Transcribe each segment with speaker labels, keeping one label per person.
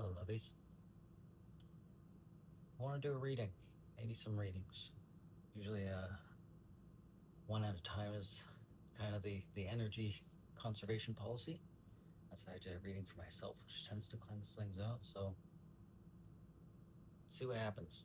Speaker 1: Hello, lovies. I want to do a reading, maybe some readings. Usually, one at a time is kind of the energy conservation policy. That's how I did a reading for myself, which tends to cleanse things out. So, see what happens.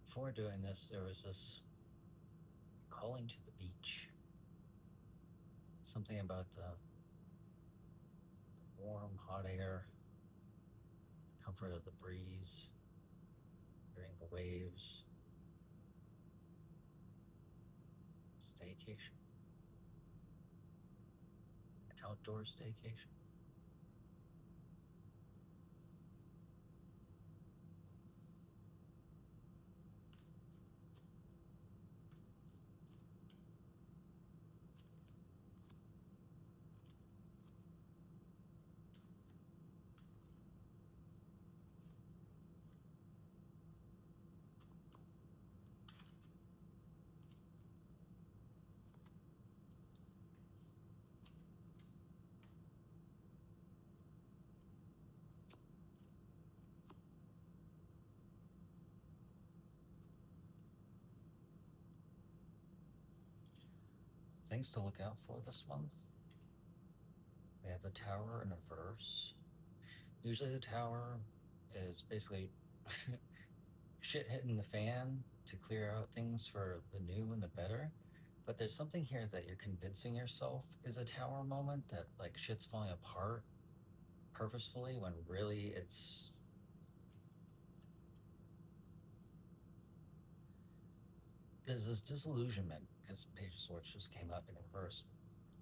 Speaker 1: Before doing this, there was this calling to the beach. Something about the warm, hot air, comfort of the breeze, hearing the waves. Staycation. An outdoor staycation. Things to look out for this month. We have the Tower in reverse. Usually the Tower is basically shit hitting the fan to clear out things for the new and the better. But there's something here that you're convincing yourself is a Tower moment, that like shit's falling apart purposefully when really there's this disillusionment, because Page of Swords just came out in reverse.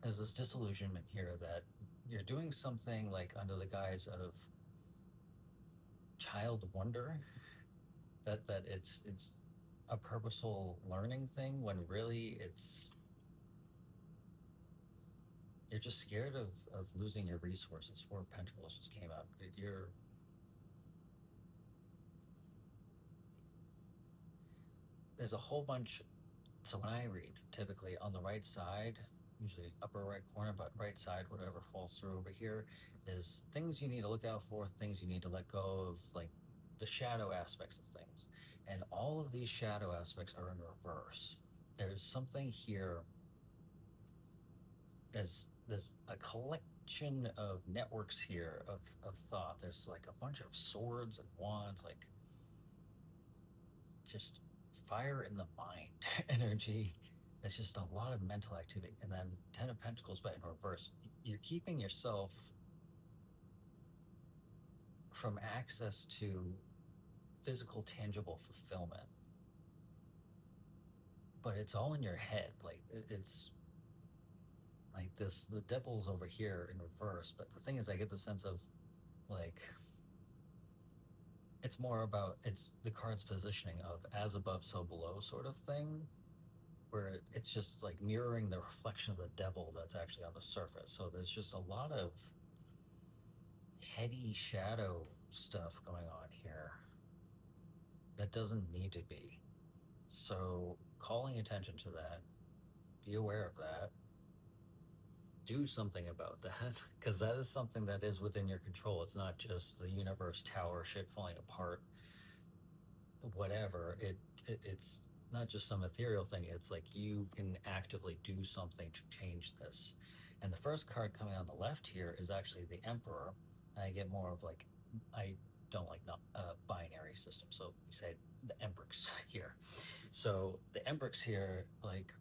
Speaker 1: There's this disillusionment here that you're doing something like under the guise of child wonder, that it's a purposeful learning thing, when really you're just scared of losing your resources. Four of Pentacles just came out. There's a whole bunch. So when I read, typically on the right side, usually upper right corner, but right side, whatever falls through over here, is things you need to look out for, things you need to let go of, like the shadow aspects of things. And all of these shadow aspects are in reverse. There's something here. There's a collection of networks here of thought. There's like a bunch of swords and wands, like just fire in the mind energy. It's just a lot of mental activity. And then Ten of Pentacles, but in reverse. You're keeping yourself from access to physical, tangible fulfillment. But it's all in your head. Like it's like this, the devil's over here in reverse. But the thing is, I get the sense of like, it's more about, it's the card's positioning of as above, so below sort of thing, where it's just like mirroring the reflection of the devil that's actually on the surface. So there's just a lot of heady shadow stuff going on here that doesn't need to be. So calling attention to that, be aware of that, do something about that, because that is something that is within your control. It's not just the universe, tower, shit falling apart, whatever. It's not just some ethereal thing. It's like you can actively do something to change this. And the first card coming on the left here is actually the Emperor. And I get more of like, I don't like not binary system, so you say the Emprix here. So the Emprix here, like,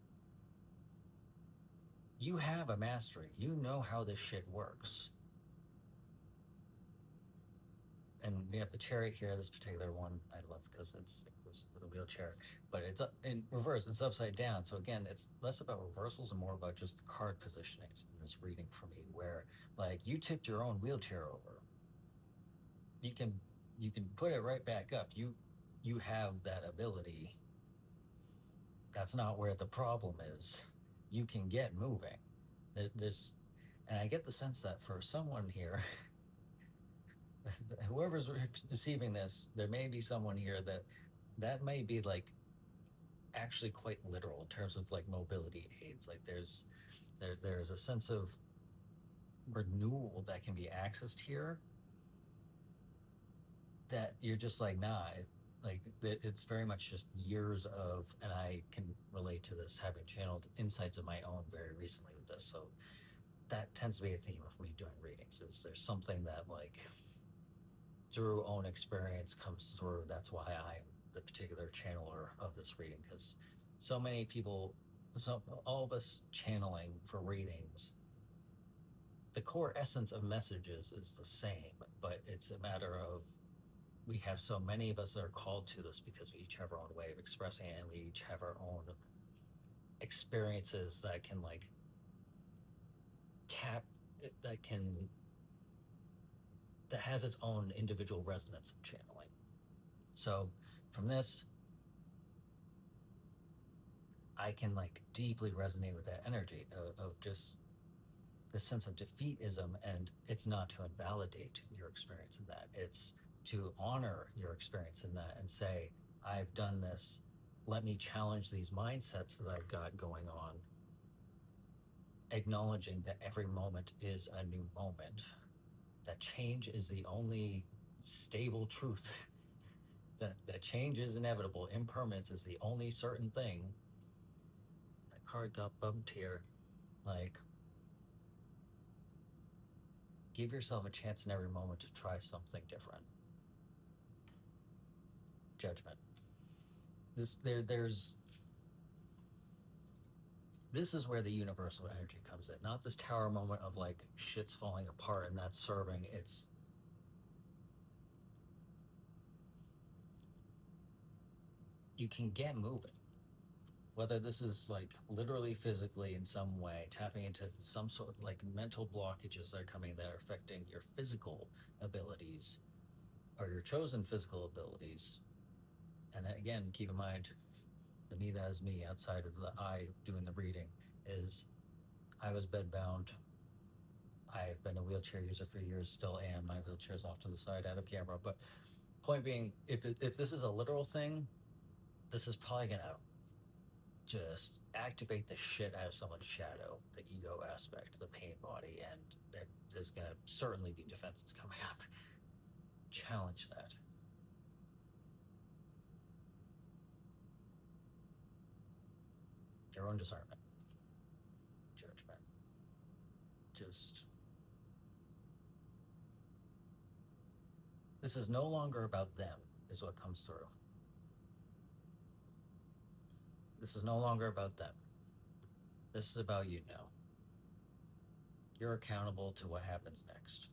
Speaker 1: you have a mastery. You know how this shit works. And we have the Chariot here. This particular one I love because it's inclusive of the wheelchair, but it's up in reverse. It's upside down. So again, it's less about reversals and more about just the card positionings in this reading for me, where like you tipped your own wheelchair over. You can put it right back up. You have that ability. That's not where the problem is. You can get moving. There's And I get the sense that for someone here, whoever's receiving this, there may be someone here that may be like actually quite literal in terms of like mobility aids. Like there's a sense of renewal that can be accessed here that you're just like, nah, like it's very much just years of, and I can relate to this having channeled insights of my own very recently with this. So that tends to be a theme of me doing readings, is there's something that like through own experience comes through. That's why I'm the particular channeler of this reading, because so many people, so all of us channeling for readings, the core essence of messages is the same, but it's a matter of we have so many of us that are called to this because we each have our own way of expressing it, and we each have our own experiences that can like tap that can that has its own individual resonance of channeling. So from this, I can like deeply resonate with that energy of just this sense of defeatism, and it's not to invalidate your experience in that. It's to honor your experience in that and say, I've done this. Let me challenge these mindsets that I've got going on, acknowledging that every moment is a new moment, that change is the only stable truth, that change is inevitable, impermanence is the only certain thing. That card got bumped here. Like, give yourself a chance in every moment to try something different. Judgment. There's this is where the universal energy comes in, not this tower moment of like shit's falling apart and that's serving. It's you can get moving, whether this is like literally physically in some way tapping into some sort of like mental blockages that are coming that are affecting your physical abilities or your chosen physical abilities. And again, keep in mind, the me that is me outside of the I doing the reading is I was bedbound. I've been a wheelchair user for years, still am. My wheelchair's off to the side out of camera. But point being, if this is a literal thing, this is probably going to just activate the shit out of someone's shadow, the ego aspect, the pain body, and there's going to certainly be defenses coming up. Challenge that. Your own discernment, judgment. Just this is no longer about them, is what comes through. This is no longer about them. This is about you now. You're accountable to what happens next.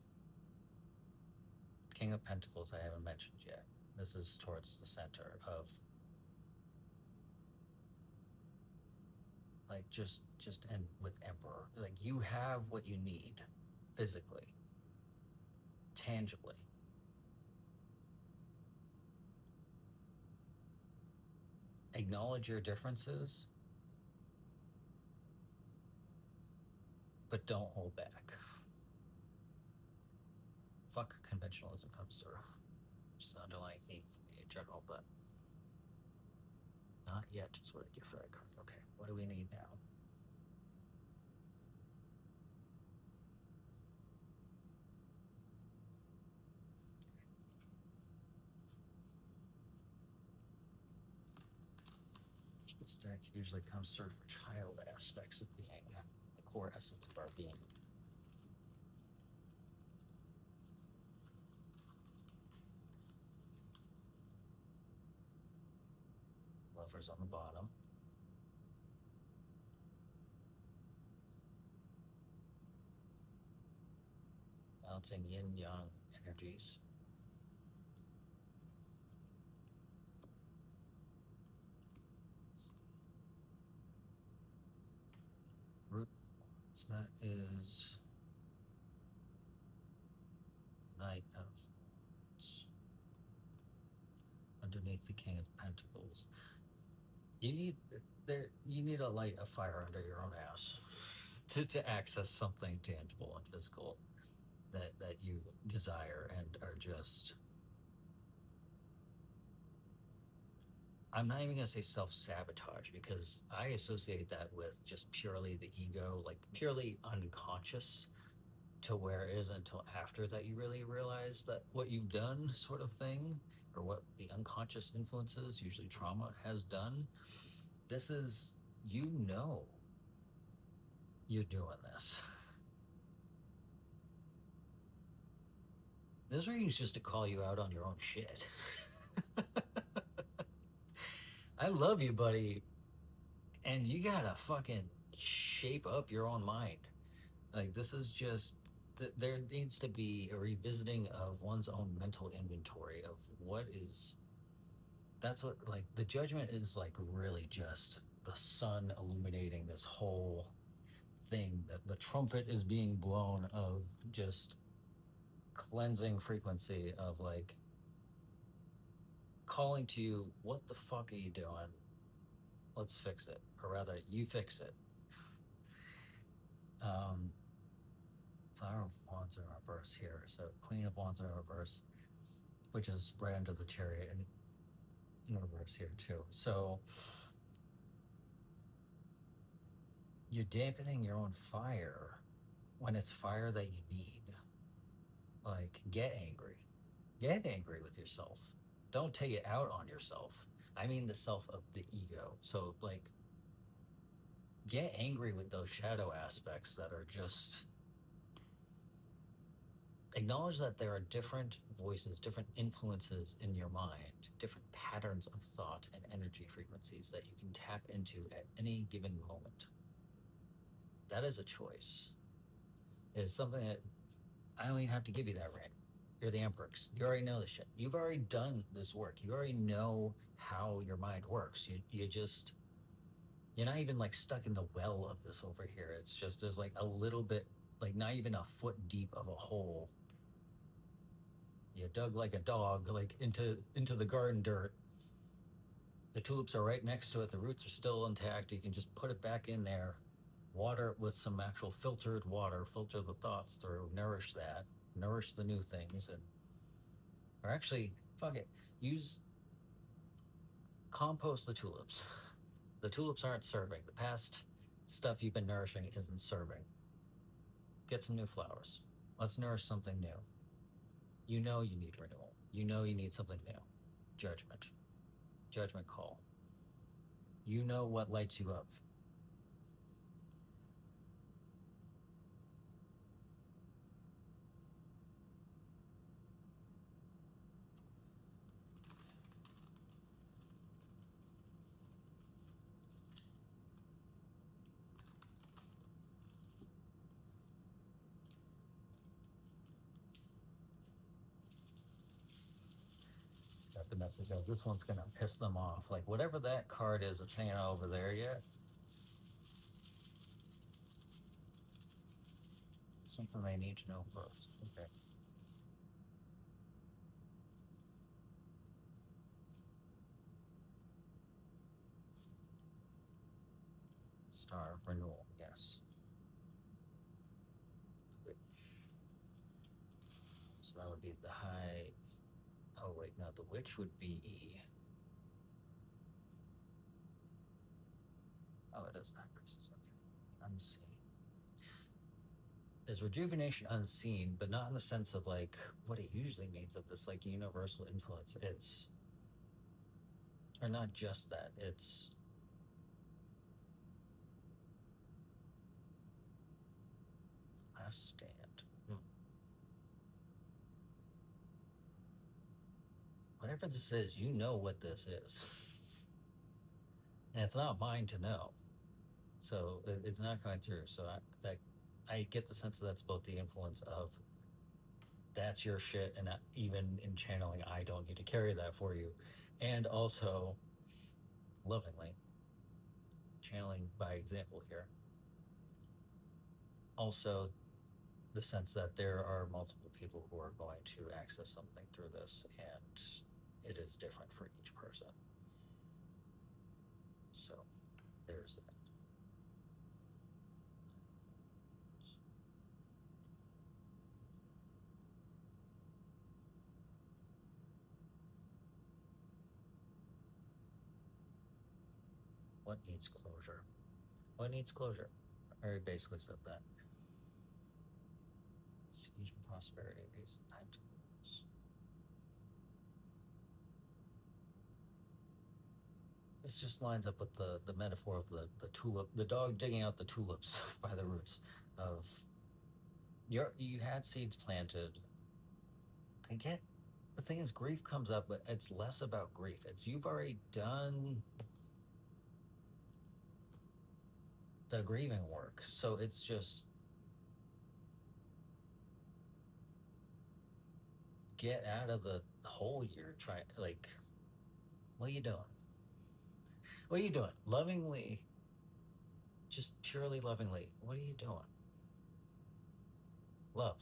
Speaker 1: King of Pentacles, I haven't mentioned yet. This is towards the center of like just and with Emperor. Like you have what you need physically, tangibly. Acknowledge your differences, but don't hold back. Fuck conventionalism comes through, which is an underlying theme for me in general, but not yet is what I get for that card. Okay, what do we need now? This deck usually comes through for child aspects of being, the core essence of our being. Lovers on the bottom. Balancing yin-yang energies. Root. So that is Knight of Wands. Underneath the King of Pentacles. You need a light a fire under your own ass to access something tangible and physical that you desire and are just, I'm not even gonna say self-sabotage because I associate that with just purely the ego, like purely unconscious, to where it isn't until after that you really realize that what you've done, sort of thing, or what the unconscious influences, usually trauma, has done. This is, you know, you're doing this. This reading's just to call you out on your own shit. I love you, buddy, and you gotta fucking shape up your own mind. Like, this is just, there needs to be a revisiting of one's own mental inventory of what is, that's what, like, the judgment is like really just the sun illuminating this whole thing, that the trumpet is being blown of just cleansing frequency of like calling to you, what the fuck are you doing? Let's fix it, or rather you fix it. um Flower of Wands in reverse here, so Queen of Wands in reverse, which is right under the Chariot, and in reverse here too. So you're dampening your own fire when it's fire that you need. Like, get angry. Get angry with yourself. Don't take it out on yourself. I mean the self of the ego. So, like, get angry with those shadow aspects that are just, acknowledge that there are different voices, different influences in your mind, different patterns of thought and energy frequencies that you can tap into at any given moment. That is a choice. It is something that I don't even have to give you that right. You're the Empress. You already know this shit. You've already done this work. You already know how your mind works. You just, you're not even like stuck in the well of this over here. It's just, there's like a little bit, like not even a foot deep of a hole. You dug like a dog, like into the garden dirt. The tulips are right next to it. The roots are still intact. You can just put it back in there, water it with some actual filtered water, filter the thoughts through, nourish that, nourish the new things, and, or actually, fuck it, use, compost the tulips. The tulips aren't serving. The past stuff you've been nourishing isn't serving. Get some new flowers. Let's nourish something new. You know you need renewal. You know you need something new. Judgment. Judgment call. You know what lights you up. Got the message of this one's gonna piss them off. Like, whatever that card is that's hanging over there yet. Something they need to know first. Okay. Star renewal, yes. Witch. So that would be the high. Oh wait, no, the witch would be. Oh, it is not versus. Okay. Unseen. There's rejuvenation unseen, but not in the sense of like what it usually means of this like universal influence. It's, or not just that. It's last stand. Whatever this is, you know what this is, and it's not mine to know. So it's not going through. So I get the sense that that's both the influence of, that's your shit, and that even in channeling, I don't need to carry that for you, and also lovingly channeling by example here. Also, the sense that there are multiple people who are going to access something through this, and it is different for each person. So there's that. What needs closure? What needs closure? I already basically said that. Siege and prosperity, Ace of Pentacles. This just lines up with the metaphor of the tulip, the dog digging out the tulips by the roots of you had seeds planted. I get the thing is grief comes up, but it's less about grief. It's you've already done the grieving work. So it's just get out of the hole you're trying like what are you doing? What are you doing? Lovingly, just purely lovingly. What are you doing? Love.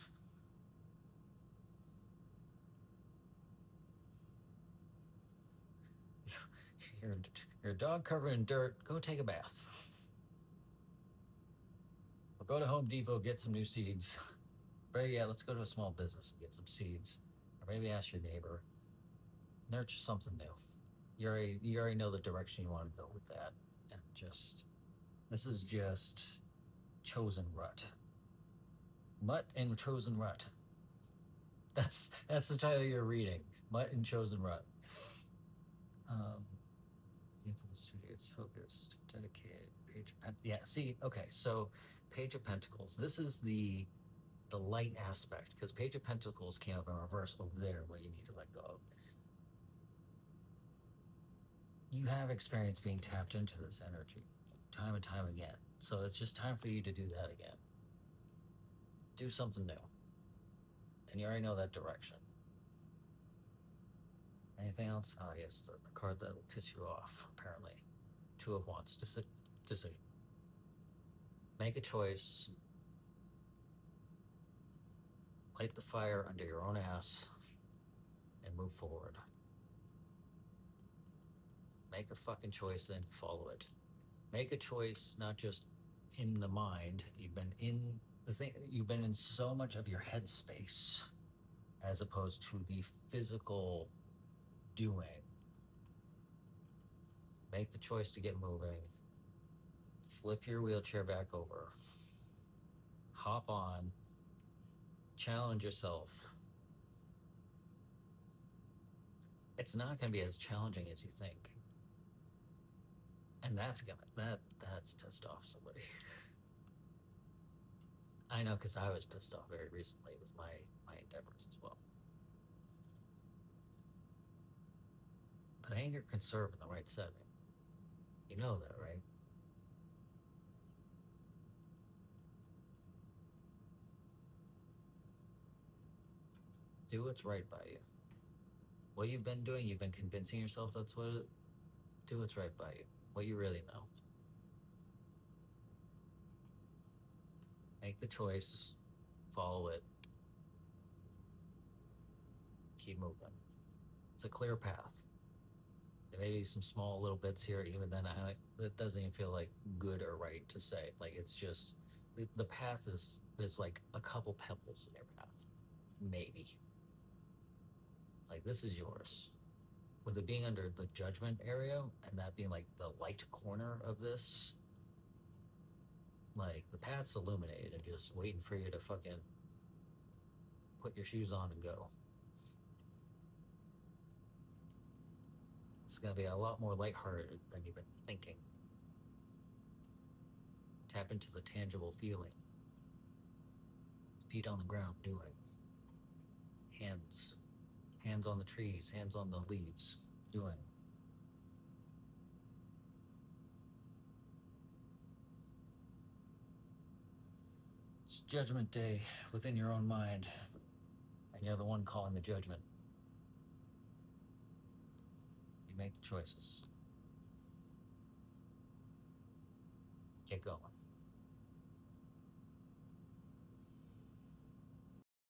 Speaker 1: You're, you're a dog covered in dirt. Go take a bath. Or go to Home Depot, get some new seeds. But yeah, let's go to a small business and get some seeds. Or maybe ask your neighbor. Nurture something new. You already know the direction you want to go with that. And just this is just chosen rut. Mutt and chosen rut. That's the title you're reading. Mutt and chosen rut. Youthful Studios focused, dedicated, Page of yeah. See, okay, so Page of Pentacles. This is the light aspect because Page of Pentacles came up in reverse over there, what you need to let go of. You have experience being tapped into this energy time and time again, so it's just time for you to do that again. Do something new, and you already know that direction. Anything else? Oh yes, the card that will piss you off. Apparently, Two of Wands. Decision. Make a choice. Light the fire under your own ass and move forward. Make a fucking choice and follow it. Make a choice, not just in the mind. You've been in the thing. You've been in so much of your headspace, as opposed to the physical doing. Make the choice to get moving. Flip your wheelchair back over. Hop on. Challenge yourself. It's not going to be as challenging as you think. And that's pissed off somebody. I know, because I was pissed off very recently with my endeavors as well. But anger can serve in the right setting. You know that, right? Do what's right by you. What you've been doing, you've been convincing yourself that's what it, do what's right by you. What you really know. Make the choice, follow it, keep moving. It's a clear path. There may be some small little bits here, even then it doesn't even feel like good or right to say. Like it's just the path is there's like a couple pebbles in your path. Maybe. Like this is yours. With it being under the judgment area and that being like the light corner of this, like the path's illuminated and just waiting for you to fucking put your shoes on and go. It's gonna be a lot more lighthearted than you've been thinking. Tap into the tangible feeling. Feet on the ground, doing. Hands on the trees, hands on the leaves, doing. It's Judgment Day within your own mind, and you're the one calling the judgment. You make the choices. Get going.